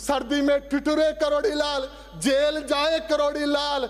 सर्दी में ठिठुरे करोड़ी लाल, जेल जाए करोड़ी लाल,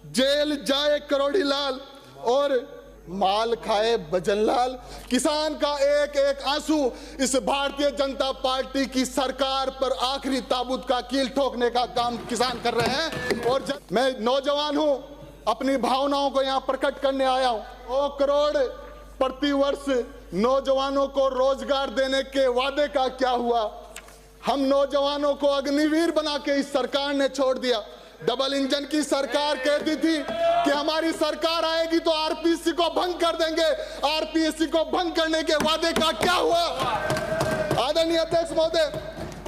जेल जाए करोड़ी लाल, और माल खाए भजनलाल। किसान का एक एक आंसू इस भारतीय जनता पार्टी की सरकार पर आखिरी ताबूत का कील ठोकने का काम किसान कर रहे हैं। और मैं नौजवान हूं, अपनी भावनाओं को यहां प्रकट करने आया हूं। 2 करोड़ प्रति वर्ष नौजवानों को रोजगार देने के वादे का क्या हुआ? हम नौजवानों को अग्निवीर बना के इस सरकार ने छोड़ दिया। डबल इंजन की सरकार कहती थी कि हमारी सरकार आएगी तो आरपीएससी को भंग कर देंगे। आरपीएससी को भंग करने के वादे का क्या हुआ? आदरणीय अध्यक्ष महोदय,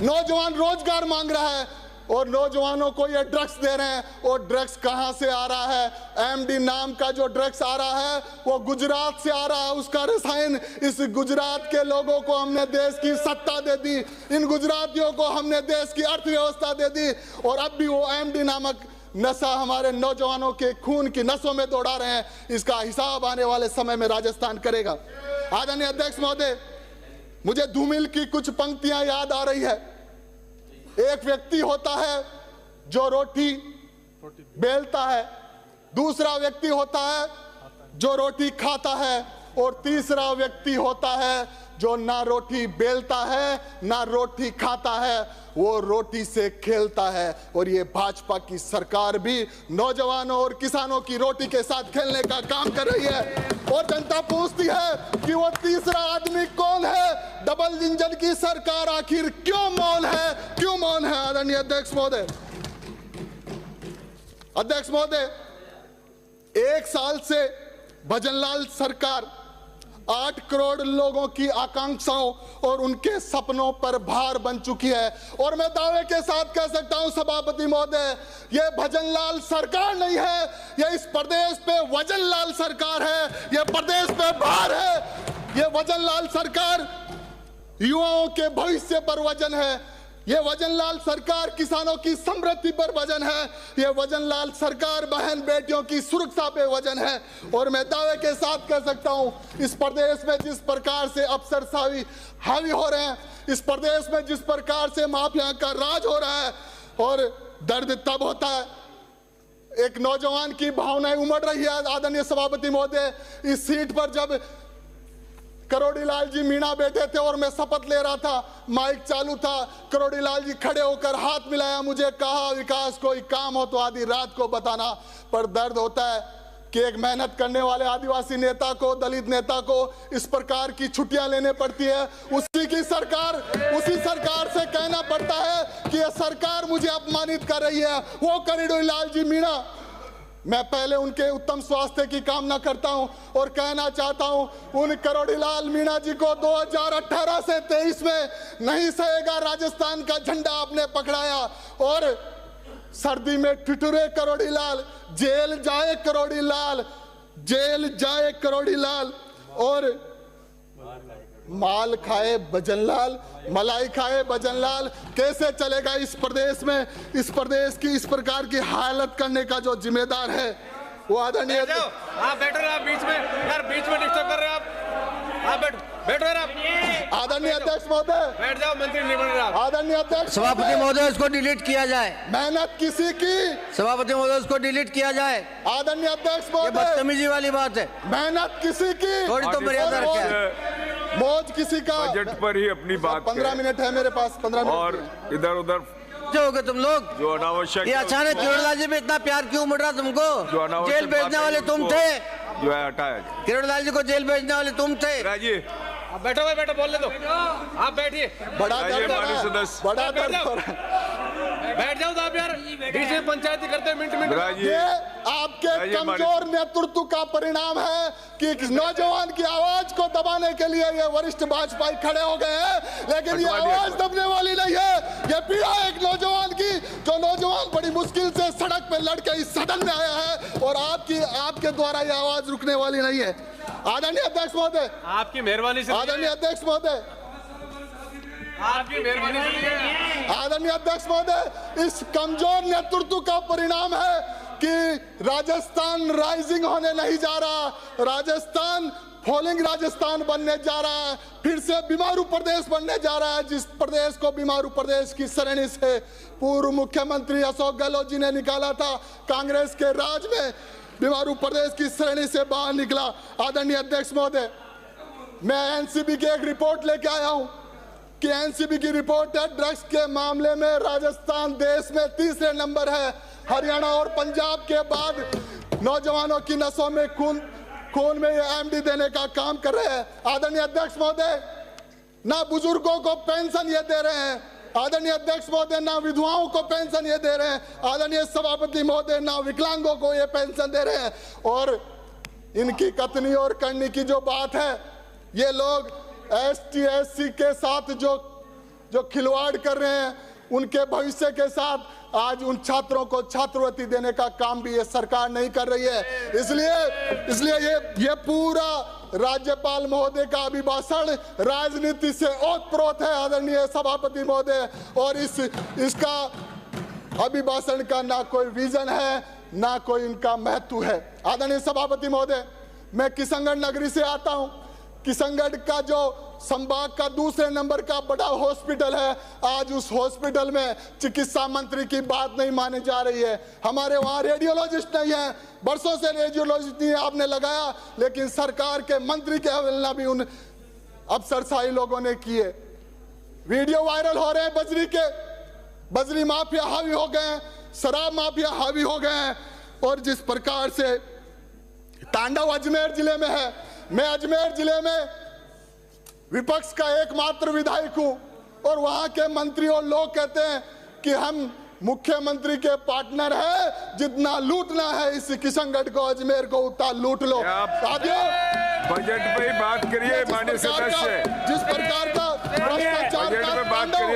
नौजवान रोजगार मांग रहा है और नौजवानों को ये ड्रग्स दे रहे हैं। और ड्रग्स कहां से आ रहा है? एमडी नाम का जो ड्रग्स आ रहा है वो गुजरात से आ रहा है। उसका रसायन, इस गुजरात के लोगों को हमने देश की सत्ता दे दी, इन गुजरातियों को हमने देश की अर्थव्यवस्था दे दी, और अब भी वो एमडी नामक नशा हमारे नौजवानों के खून की नसों में दौड़ा रहे हैं। इसका हिसाब आने वाले समय में राजस्थान करेगा। आदरणीय अध्यक्ष महोदय, मुझे धूमिल की कुछ पंक्तियां याद आ रही है। एक व्यक्ति होता है जो रोटी बेलता है, दूसरा व्यक्ति होता है जो रोटी खाता है, और तीसरा व्यक्ति होता है जो ना रोटी बेलता है ना रोटी खाता है, वो रोटी से खेलता है। और ये भाजपा की सरकार भी नौजवानों और किसानों की रोटी के साथ खेलने का काम कर रही है। और जनता पूछती है कि वो तीसरा आदमी कौन है? डबल इंजन की सरकार आखिर क्यों मौन है? क्यों मौन है? आदरणीय अध्यक्ष महोदय, अध्यक्ष महोदय, 1 साल से भजनलाल सरकार 8 करोड़ लोगों की आकांक्षाओं और उनके सपनों पर भार बन चुकी है। और मैं दावे के साथ कह सकता हूं सभापति महोदय, ये भजनलाल सरकार नहीं है, ये इस प्रदेश पे वजनलाल सरकार है, ये प्रदेश पे भार है। ये वजनलाल सरकार युवाओं के भविष्य पर वजन है, ये वजनलाल सरकार किसानों की समृद्धि पर वजन है, ये वजनलाल सरकार बहन बेटियों की सुरक्षा पे वजन है। और मैं दावे के साथ कह सकता हूं, इस प्रदेश में जिस प्रकार से अफसरशाही हावी हो रहे हैं, इस प्रदेश में जिस प्रकार से माफिया का राज हो रहा है, और दर्द तब होता है, एक नौजवान की भावनाएं उमड़ रही है। आदरणीय सभापति महोदय, इस सीट पर जब करोड़ी लाल जी मीणा बैठे थे और मैं शपथ ले रहा था, माइक चालू था, करोड़ी लाल जी खड़े होकर हाथ मिलाया, मुझे कहा विकास कोई काम हो तो आधी रात को बताना। पर दर्द होता है कि एक मेहनत करने वाले आदिवासी नेता को, दलित नेता को इस प्रकार की छुट्टियां लेने पड़ती है। उसी सरकार से कहना पड़ता है कि यह सरकार मुझे अपमानित कर रही है। वो करोड़ी लाल जी मीणा, मैं पहले उनके उत्तम स्वास्थ्य की कामना करता हूं और कहना चाहता हूं, उन करोड़ीलाल मीणा जी को 2018 से 23 में नहीं सहेगा राजस्थान का झंडा आपने पकड़ाया। और सर्दी में ठिठुरे करोड़ीलाल, जेल जाए करोड़ीलाल, जेल जाए करोड़ीलाल, और माल खाए भजनलाल, मलाई खाए भजनलाल। कैसे चलेगा इस प्रदेश में? इस प्रदेश की इस प्रकार की हालत करने का जो जिम्मेदार है वो आदरणीय। आप बैठो, आप बीच में यार, बीच में डिस्टर्ब कर रहे हैं आप बैठो यार आप। आदरणीय अध्यक्ष महोदय बैठ जाओ, मंत्री नहीं बन रहे आप। आदरणीय अध्यक्ष सभापति महोदय, इसको डिलीट किया जाए। मेहनत किसी की, सभापति महोदय, इसको डिलीट किया जाए। आदरणीय अध्यक्ष महोदय, बदतमीजी वाली बात है। मेहनत किसी की, थोड़ी तो मर्यादा रखें। मौज किसी का। बजट पर ही अपनी बात 15 मिनट है मेरे पास, 15 मिनट। और इधर उधर जो हो गए तुम लोग, जो अनावश्यक, ये अचानक किरोड़लाल जी पे इतना प्यार क्यों उमड़ रहा तुमको? जो अनावश्यक जेल भेजने वाले तुम थे, जो है हटाया जाए। किरोड़लाल जी को जेल भेजने वाले तुम थे। राजी आप बैठो भाई, बैठो, बोलने दो, आप बैठिए। बड़ा राजी दर्द हो माननीय रहा है, सदस्य, बड़ा दर्द हो रहा है। बैठ जाओ आप यार, बीच में पंचायती करते हैं मिनट। राजी, ये आपके कमजोर नेतृत्व का परिणाम है कि नौजवान की आवाज को दबाने के लिए ये वरिष्ठ भाजपाई खड़े हो गए हैं, लेकिन ये आवाज दबने वाली नहीं है। ये पीड़ा एक नौजवान की, जो नौजवान बड़ी मुश्किल से सड़क पे लड़के इस सदन में आया है, और आपके द्वारा ये आवाज रुकने वाली नहीं है। आदरणीय अध्यक्ष महोदय, आपकी मेहरबानी से, आदरणीय अध्यक्ष महोदय, आपकी मेहरबानी से, आदरणीय अध्यक्ष महोदय, इस कमजोर नेतृत्व का परिणाम है कि राजस्थान राइजिंग होने नहीं जा रहा, राजस्थान फॉलिंग राजस्थान बनने जा रहा है, फिर से बीमारू प्रदेश बनने जा रहा है, जिस प्रदेश को बीमारू प्रदेश की श्रेणी से पूर्व मुख्यमंत्री अशोक गहलोत जी ने निकाला था। कांग्रेस के राज में बीमारू प्रदेश की श्रेणी से बाहर निकला। आदरणीय अध्यक्ष महोदय, मैं एनसीबी की एक रिपोर्ट लेके आया हूं कि एनसीबी की रिपोर्ट है, ड्रग्स के मामले में राजस्थान देश में तीसरे नंबर है। हरियाणा और पंजाब के बाद नौजवानों की नसों में खून में ये एमडी देने का काम कर रहे हैं। आदरणीय अध्यक्ष महोदय, ना बुजुर्गों को पेंशन ये दे रहे हैं, आदरणीय अध्यक्ष महोदय ना विधवाओं को पेंशन ये दे रहे हैं, आदरणीय सभापति महोदय ना विकलांगों को ये पेंशन दे रहे हैं। और इनकी कथनी और करनी की जो बात है, ये लोग एसटी एससी के साथ जो खिलवाड़ कर रहे हैं, उनके भविष्य के साथ आज उन छात्रों को छात्रवृत्ति देने का काम भी ये सरकार नहीं कर रही है। इसलिए ये पूरा राज्यपाल महोदय का अभिभाषण राजनीति से ओतप्रोत है आदरणीय सभापति महोदय, और इसका अभिभाषण का ना कोई विजन है, ना कोई इनका महत्व है। आदरणीय सभापति महोदय, मैं किशनगढ़ नगरी से आता हूं। किशनगढ़ का जो संभाग का दूसरे नंबर का बड़ा हॉस्पिटल है, आज उस हॉस्पिटल में चिकित्सा मंत्री की बात नहीं मानी जा रही है। हमारे वहां रेडियोलॉजिस्ट नहीं है, बरसों से रेडियोलॉजिस्ट नहीं आपने लगाया, लेकिन सरकार के मंत्री के अवहेलना भी उन अफसरशाही लोगों ने की है। वीडियो वायरल हो रहे हैं, बजरी माफिया हावी हो गए हैं, शराब माफिया हावी हो गए हैं, और जिस प्रकार से तांडव अजमेर जिले में है। मैं अजमेर जिले में विपक्ष का एकमात्र विधायक हूं, और वहां के मंत्री और लोग कहते हैं कि हम मुख्यमंत्री के पार्टनर है, जितना लूटना है इस किशनगढ़ को अजमेर को उतना लूट लो। बजट पे ही बात करिए माननीय सदस्य। जिस प्रकार का भ्रष्टाचार का तांडव,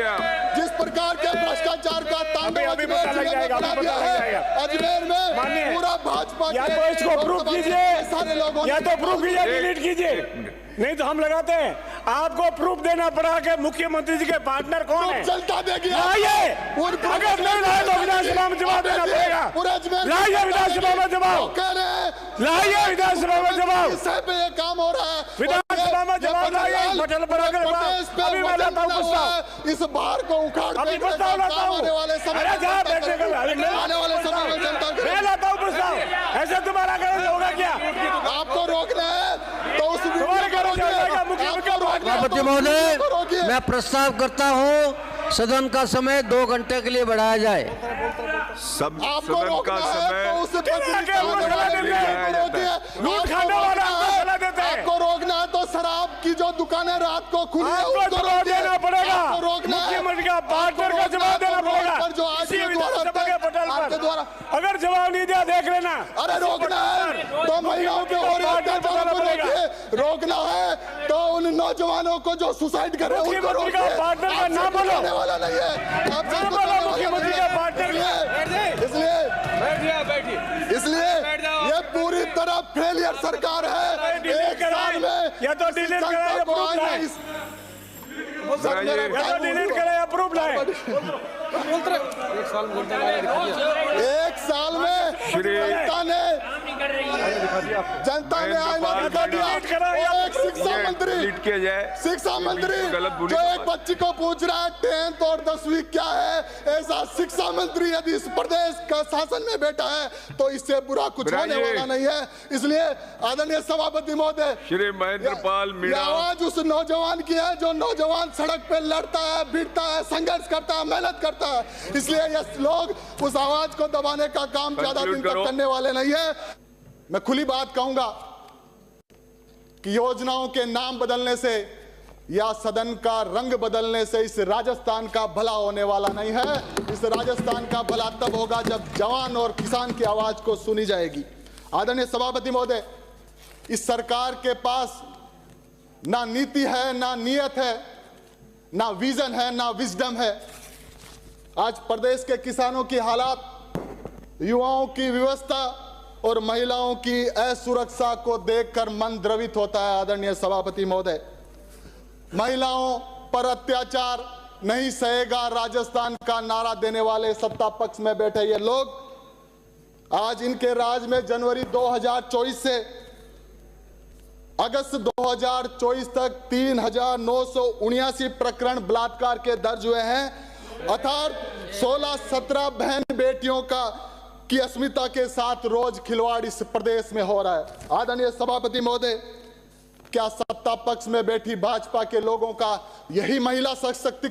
जिस प्रकार के भ्रष्टाचार का तांडव अजमेर जिले में बना दिया है, अजमेर में पूरा भाजपा या तो इसको प्रूफ कीजिए, सारे लोगों या तो प्रूफ कीजिए, डिलीट कीजिए, नहीं तो हम लगाते हैं। आपको प्रूफ देना पड़ा कि मुख्यमंत्री जी के पार्टनर कौन है। चलता देगी लाइए, अगर नहीं लाए तो विधानसभा में जवाब देना पड़ेगा। लाइए विधानसभा में जवाब, लाइए विधानसभा में जवाब, पे ये काम हो रहा है। विधानसभा में जवाब लाइए। बटन पर अगर अभी मैं लाता हूँ प्रस्ताव, इस बार को उखाड़ अभी प्रस्ताव लाता हूँ, आने वाले समय में जनता मैं लाता हूँ प्रस्ताव। ऐसे तुम्हारा गलत होगा क्या? आपको रोकना है तो उस सभापति महोदय, मैं प्रस्ताव करता हूं सदन का समय 2 घंटे के लिए बढ़ाया जाए। आपको सदन रोकना का है समय तो उसे आपको रोकना है तो शराब की जो दुकानें रात को खुली है उसको जवाब देना पड़ेगा। रोकना है, मुख्यमंत्री का पार्टनर का जवाब देना पड़ेगा। जो आज आपके द्वारा अगर जवाब नहीं दिया देख लेना। अरे रोकना है तो महिलाओं के हो रहे अत्याचारों को रोकिए, रोकना है तो उन नौजवानों को जो सुसाइड कर रहे हैं उनको मुख्यमंत्री का पार्टनर का नाम बोलो, वाला नहीं है। आप नाम बोलो मुख्यमंत्री का पार्टनर। इसलिए ये पूरी तरह फेलियर सरकार है। एक साल में या तो डिलीट कराए या प्रूफ लाए, या तो डिलीट कराए या प्रूफ लाए। एक साल में जनता ने आईना दिखा दिया। एक शिक्षा मंत्री जो एक बच्ची को पूछ रहा है 10th और 10वीं क्या है, ऐसा शिक्षा मंत्री यदि इस प्रदेश का शासन में बैठा है तो इससे बुरा कुछ होने वाला नहीं है। इसलिए आदरणीय सभापति महोदय, श्री महेंद्र पाल मीणा, आवाज उस नौजवान की है जो नौजवान सड़क पे लड़ता है, भिड़ता है, संघर्ष करता है, मेहनत करता है। इसलिए ये लोग उस आवाज को दबाने का काम ज्यादा दिन तक करने वाले नहीं है। मैं खुली बात कहूंगा कि योजनाओं के नाम बदलने से या सदन का रंग बदलने से इस राजस्थान का भला होने वाला नहीं है। इस राजस्थान का भला तब होगा जब जवान और किसान की आवाज को सुनी जाएगी। आदरणीय सभापति महोदय, इस सरकार के पास ना नीति है, ना नियत है, ना विजन है, ना विजडम है। आज प्रदेश के किसानों की हालात, युवाओं की व्यवस्था और महिलाओं की असुरक्षा को देखकर मन द्रवित होता है। आदरणीय सभापति महोदय, महिलाओं पर अत्याचार नहीं सहेगा राजस्थान का नारा देने वाले सत्ता पक्ष में बैठे ये लोग आज इनके राज में जनवरी 2024 से अगस्त 2024 तक 3,979 प्रकरण बलात्कार के दर्ज हुए हैं, अर्थात 16-17 बहन बेटियों की अस्मिता के साथ रोज खिलवाड़ इस प्रदेश में हो रहा है। आदरणीय सभापति महोदय, क्या सत्ता पक्ष में बैठी भाजपा के लोगों का यही महिला सशक्तिकरण